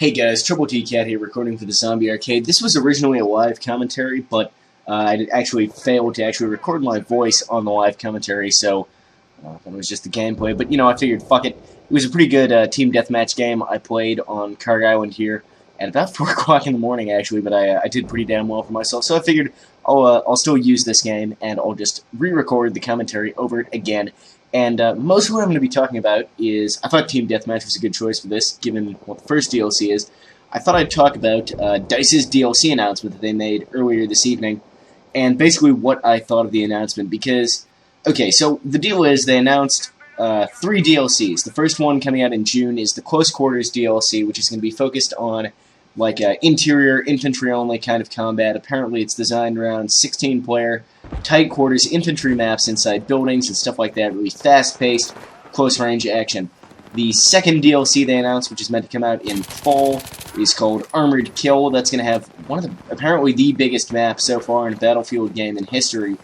Hey guys, Triple T Cat here recording for the Zombie Arcade. This was originally a live commentary, but I actually failed to record my voice on the live commentary, so it was just the gameplay. But, I figured, fuck it. It was a pretty good team deathmatch game I played on Carg Island here at about 4 o'clock in the morning, actually, but I did pretty damn well for myself. So I figured I'll still use this game, and I'll just re-record the commentary over it again. And most of what I'm going to be talking about is, I thought Team Deathmatch was a good choice for this, given what the first DLC is. I thought I'd talk about DICE's DLC announcement that they made earlier this evening, and basically what I thought of the announcement, because, okay, so the deal is they announced 3 DLCs. The first one coming out in June is the Close Quarters DLC, which is going to be focused on, like, interior, infantry-only kind of combat. Apparently it's designed around 16-player, tight quarters infantry maps inside buildings and stuff like that, really fast-paced, close-range action. The second DLC they announced, which is meant to come out in fall, is called Armored Kill. That's going to have apparently the biggest map so far in a Battlefield game in history,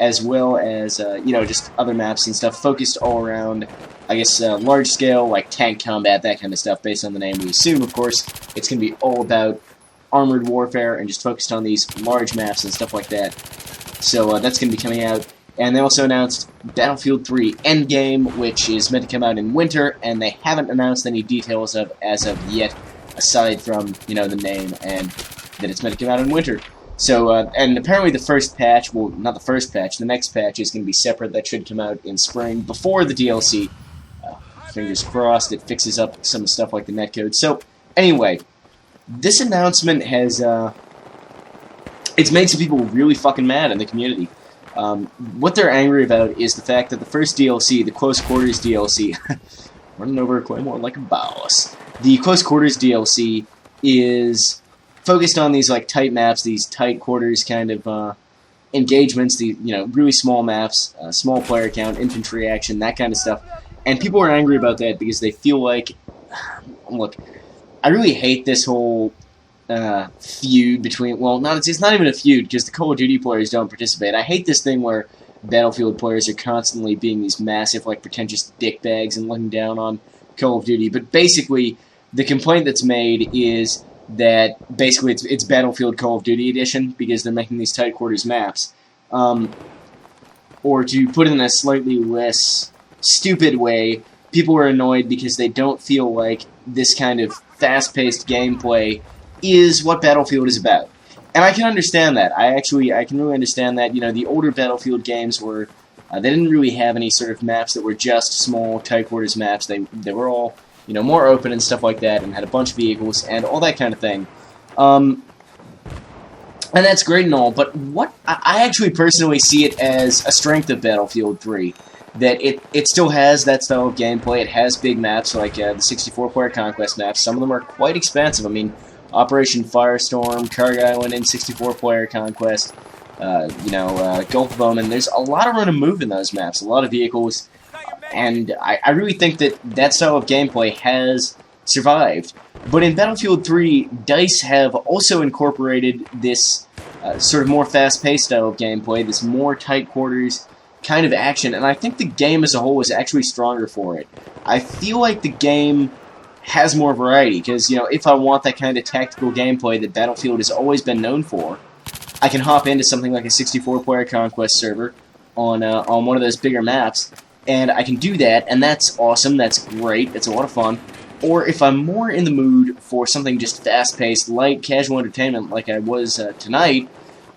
as well as, just other maps and stuff focused all around, I guess, large-scale, like tank combat, that kind of stuff, based on the name we assume, of course. It's going to be all about armored warfare and just focused on these large maps and stuff like that. So that's going to be coming out. And they also announced Battlefield 3 Endgame, which is meant to come out in winter, and they haven't announced any details as of yet, aside from, the name and that it's meant to come out in winter. So, and apparently the first patch, well, not the first patch, the next patch is going to be separate. That should come out in spring, before the DLC. Fingers crossed, it fixes up some stuff like the netcode. So, anyway, this announcement has, it's made some people really fucking mad in the community. What they're angry about is the fact that the first DLC, the Close Quarters DLC, running over a Claymore like a boss. The Close Quarters DLC is focused on these, like, tight maps, these tight quarters kind of, engagements, the, really small maps, small player count, infantry action, that kind of stuff. And people are angry about that because they feel like, look, I really hate this whole feud between, well, it's not even a feud because the Call of Duty players don't participate. I hate this thing where Battlefield players are constantly being these massive, like, pretentious dickbags and looking down on Call of Duty. But basically, the complaint that's made is that basically it's Battlefield Call of Duty Edition because they're making these tight quarters maps. Or to put it in a slightly less stupid way, people are annoyed because they don't feel like this kind of fast-paced gameplay is what Battlefield is about. And I can understand that. I can really understand that. The older Battlefield games were, they didn't really have any sort of maps that were just small, tight quarters maps. They were all, more open and stuff like that, and had a bunch of vehicles and all that kind of thing. And that's great and all, but I actually personally see it as a strength of Battlefield 3. That it still has that style of gameplay. It has big maps like the 64-player Conquest maps. Some of them are quite expansive. I mean, Operation Firestorm, Carg Island, and 64-player Conquest, Gulf of Omen. There's a lot of room to move in those maps, a lot of vehicles, and I really think that style of gameplay has survived. But in Battlefield 3, DICE have also incorporated this sort of more fast-paced style of gameplay, this more tight quarters kind of action, and I think the game as a whole is actually stronger for it. I feel like the game has more variety, because, if I want that kind of tactical gameplay that Battlefield has always been known for, I can hop into something like a 64-player Conquest server on one of those bigger maps, and I can do that, and that's awesome, that's great, it's a lot of fun. Or if I'm more in the mood for something just fast-paced, light, casual entertainment like I was tonight,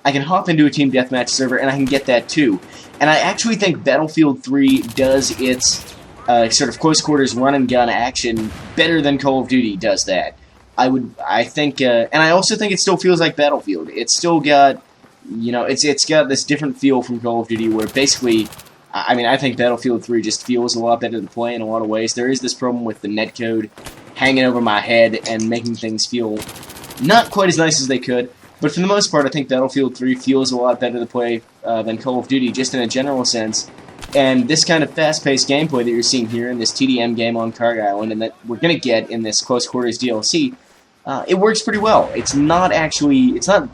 I can hop into a Team Deathmatch server, and I can get that too. And I actually think Battlefield 3 does its sort of close-quarters run-and-gun action better than Call of Duty does that. I think, and I also think it still feels like Battlefield. It's still got, it's got this different feel from Call of Duty where basically, I think Battlefield 3 just feels a lot better to play in a lot of ways. There is this problem with the netcode hanging over my head and making things feel not quite as nice as they could. But for the most part, I think Battlefield 3 feels a lot better to play than Call of Duty, just in a general sense. And this kind of fast-paced gameplay that you're seeing here in this TDM game on Carg Island, and that we're going to get in this Close Quarters DLC, it works pretty well. It's not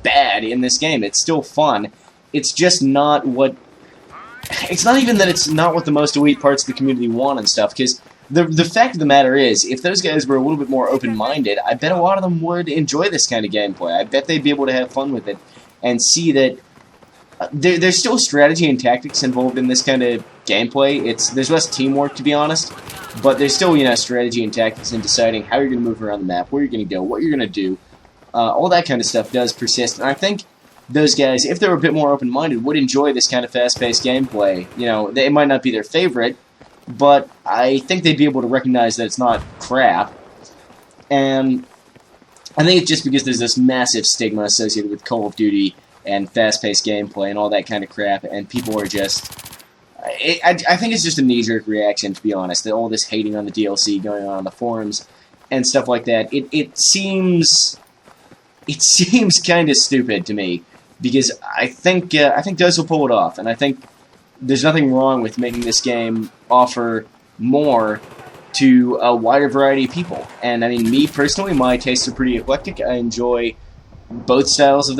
bad in this game. It's still fun. It's just not what... It's not even that it's not what the most elite parts of the community want and stuff, because the fact of the matter is, if those guys were a little bit more open-minded, I bet a lot of them would enjoy this kind of gameplay. I bet they'd be able to have fun with it and see that there's still strategy and tactics involved in this kind of gameplay. There's less teamwork, to be honest, but there's still, strategy and tactics in deciding how you're going to move around the map, where you're going to go, what you're going to do. All that kind of stuff does persist, and I think those guys, if they were a bit more open-minded, would enjoy this kind of fast-paced gameplay. It might not be their favorite, but I think they'd be able to recognize that it's not crap. And I think it's just because there's this massive stigma associated with Call of Duty and fast-paced gameplay and all that kind of crap, and people are just... I think it's just a knee-jerk reaction, to be honest, that all this hating on the DLC going on the forums and stuff like that. It seems kind of stupid to me, because I think DICE will pull it off, and I think there's nothing wrong with making this game offer more to a wider variety of people. And I mean, me personally, my tastes are pretty eclectic. I enjoy both styles of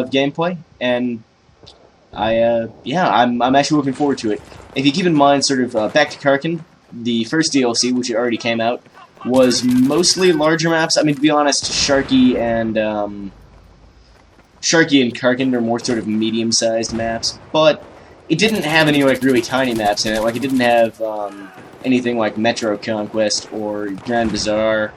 gameplay, and I'm actually looking forward to it. If you keep in mind, sort of Back to Karkin, the first DLC, which already came out, was mostly larger maps. I mean, to be honest, Sharky and Karkin are more sort of medium-sized maps, but it didn't have any really tiny maps in it. Like, it didn't have anything like Metro Conquest or Grand Bazaar.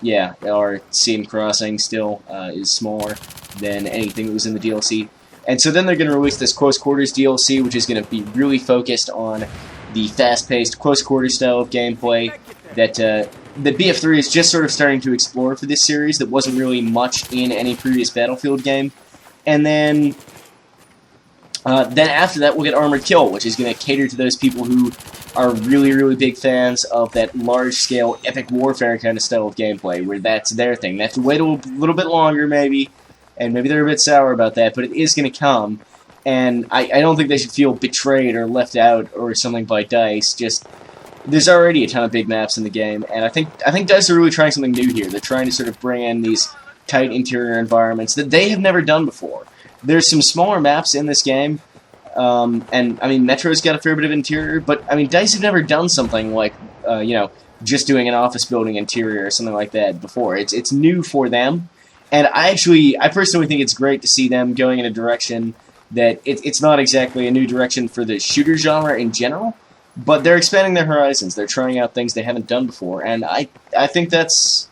Yeah, or Seam Crossing still is smaller than anything that was in the DLC. And so then they're going to release this Close Quarters DLC, which is going to be really focused on the fast-paced, close quarters style of gameplay that BF3 is just sort of starting to explore for this series that wasn't really much in any previous Battlefield game. And then after that, we'll get Armored Kill, which is going to cater to those people who are really, really big fans of that large-scale epic warfare kind of style of gameplay, where that's their thing. They have to wait a little bit longer, maybe, and maybe they're a bit sour about that, but it is going to come, and I don't think they should feel betrayed or left out or something by DICE. Just, there's already a ton of big maps in the game, and I think DICE are really trying something new here. They're trying to sort of bring in these tight interior environments that they have never done before. There's some smaller maps in this game, and, I mean, Metro's got a fair bit of interior, but, I mean, DICE have never done something like, just doing an office building interior or something like that before. It's new for them, and I personally think it's great to see them going in a direction that it's not exactly a new direction for the shooter genre in general, but they're expanding their horizons. They're trying out things they haven't done before, and I think that's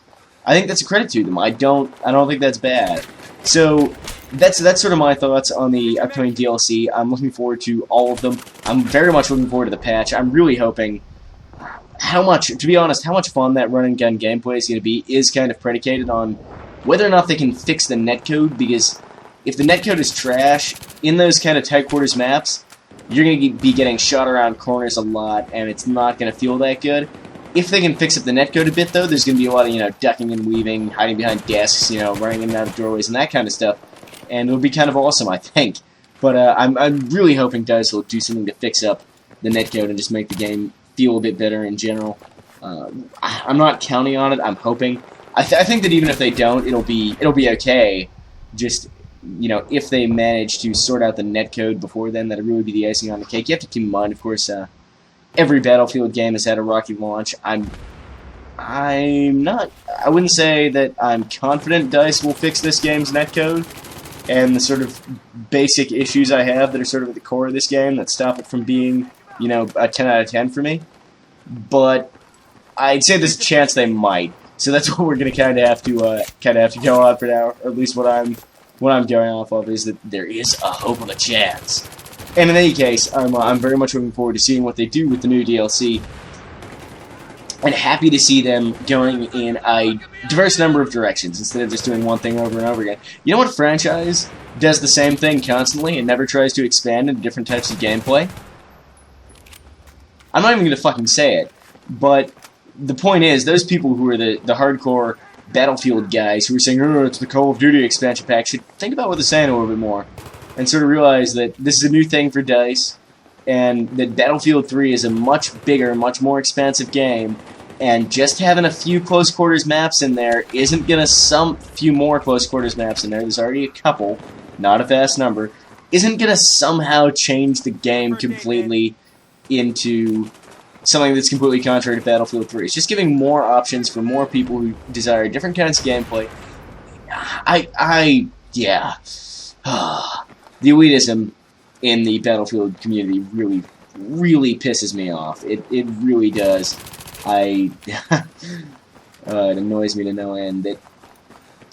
a credit to them. I don't think that's bad. So that's sort of my thoughts on the upcoming DLC. I'm looking forward to all of them. I'm very much looking forward to the patch. I'm really hoping how much fun that run and gun gameplay is going to be is kind of predicated on whether or not they can fix the netcode, because if the netcode is trash, in those kind of tight quarters maps, you're going to be getting shot around corners a lot, and it's not going to feel that good. If they can fix up the netcode a bit, though, there's going to be a lot of, ducking and weaving, hiding behind desks, running in and out of doorways, and that kind of stuff, and it'll be kind of awesome, I think. But I'm really hoping DICE will do something to fix up the netcode and just make the game feel a bit better in general. I'm not counting on it. I'm hoping. I think that even if they don't, it'll be okay. Just, if they manage to sort out the netcode before then, that'll really be the icing on the cake. You have to keep in mind, of course, every Battlefield game has had a rocky launch. I wouldn't say that I'm confident DICE will fix this game's netcode and the sort of basic issues I have that are sort of at the core of this game that stop it from being, a 10 out of 10 for me. But I'd say there's a chance they might. So that's what we're going to kind of have to go on for now. Or at least what I'm going off of is that there is a hope of a chance. And in any case, I'm very much looking forward to seeing what they do with the new DLC, and happy to see them going in a diverse number of directions instead of just doing one thing over and over again. You know what franchise does the same thing constantly and never tries to expand into different types of gameplay? I'm not even going to fucking say it, but the point is, those people who are the hardcore Battlefield guys who are saying, oh, it's the Call of Duty expansion pack, should think about what they're saying a little bit more, and sort of realize that this is a new thing for DICE, and that Battlefield 3 is a much bigger, much more expansive game, and just having a few close quarters maps in there isn't going to few more close quarters maps in there's already a couple, not a vast number, isn't going to somehow change the game completely into something that's completely contrary to Battlefield 3. It's just giving more options for more people who desire different kinds of gameplay. Yeah. The elitism in the Battlefield community really pisses me off. It really does. It annoys me to no end.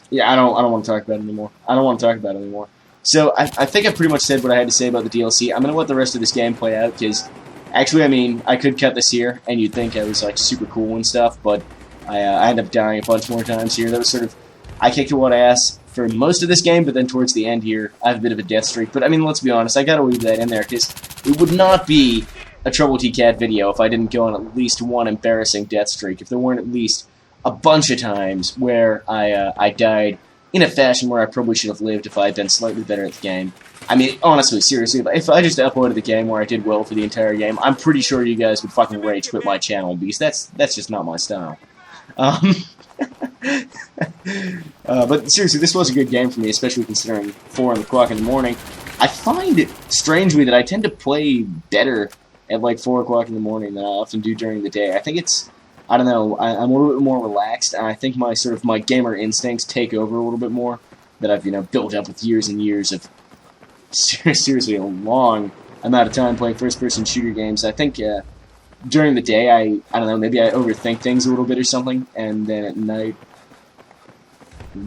Yeah, I don't want to talk about it anymore. I don't want to talk about it anymore. So I think I pretty much said what I had to say about the DLC. I'm gonna let the rest of this game play out because, actually, I mean, I could cut this here, and you'd think I was like super cool and stuff, but I ended up dying a bunch more times here. That was sort of, I kicked a lot of ass for most of this game, but then towards the end here, I have a bit of a death streak. But I mean, let's be honest, I gotta leave that in there because it would not be a Trouble T-Cat video if I didn't go on at least one embarrassing death streak. If there weren't at least a bunch of times where I died in a fashion where I probably should have lived if I had been slightly better at the game. I mean, honestly, seriously, if I just uploaded the game where I did well for the entire game, I'm pretty sure you guys would fucking rage quit my channel, because that's just not my style. But seriously, this was a good game for me, especially considering 4 o'clock in the morning. I find it, strangely, that I tend to play better at like 4 o'clock in the morning than I often do during the day. I think it's, I don't know, I'm a little bit more relaxed, and I think my my gamer instincts take over a little bit more, that I've, built up with years and years of seriously a long amount of time playing first-person shooter games. I think during the day, I don't know, maybe I overthink things a little bit or something, and then at night,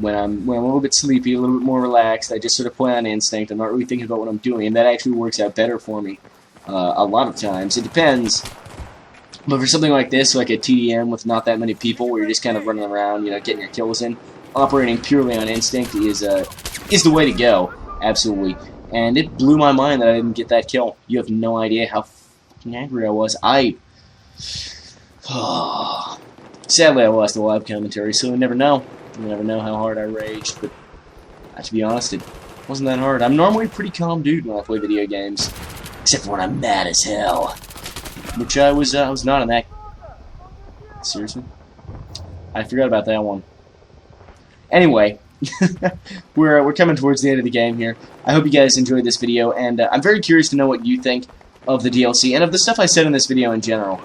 when I'm a little bit sleepy, a little bit more relaxed, I just sort of play on instinct. I'm not really thinking about what I'm doing, and that actually works out better for me a lot of times. It depends. But for something like this, like a TDM with not that many people, where you're just kind of running around, getting your kills in, operating purely on instinct is the way to go, absolutely. And it blew my mind that I didn't get that kill. You have no idea how fucking angry I was. Sadly, I lost the live commentary, so you never know. You never know how hard I raged, but to be honest, it wasn't that hard. I'm normally a pretty calm dude when I play video games, except for when I'm mad as hell. Which I was not in that. Seriously? I forgot about that one. Anyway, we're coming towards the end of the game here. I hope you guys enjoyed this video, and I'm very curious to know what you think of the DLC, and of the stuff I said in this video in general.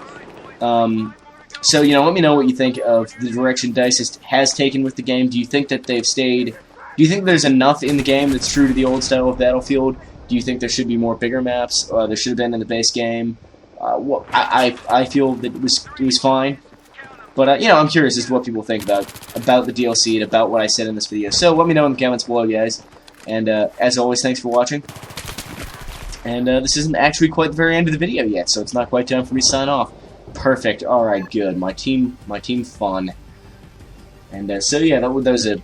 So, let me know what you think of the direction DICE has taken with the game. Do you think that they've stayed... Do you think there's enough in the game that's true to the old style of Battlefield? Do you think there should be more bigger maps? There should have been in the base game? Well, I feel that it was fine, but I'm curious as to what people think about the DLC and about what I said in this video. So let me know in the comments below, guys. And as always, thanks for watching. And this isn't actually quite the very end of the video yet, so it's not quite time for me to sign off. Perfect. All right, good. My team fun. And so yeah, that was a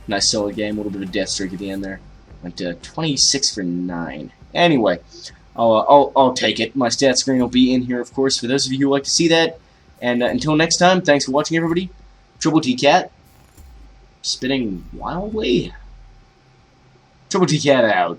nice solid game. A little bit of death streak at the end there. Went to 26 for 9. Anyway. I'll take it. My stat screen will be in here, of course, for those of you who like to see that. And until next time, thanks for watching, everybody. Trouble T-Cat, spitting wildly. Trouble T-Cat out.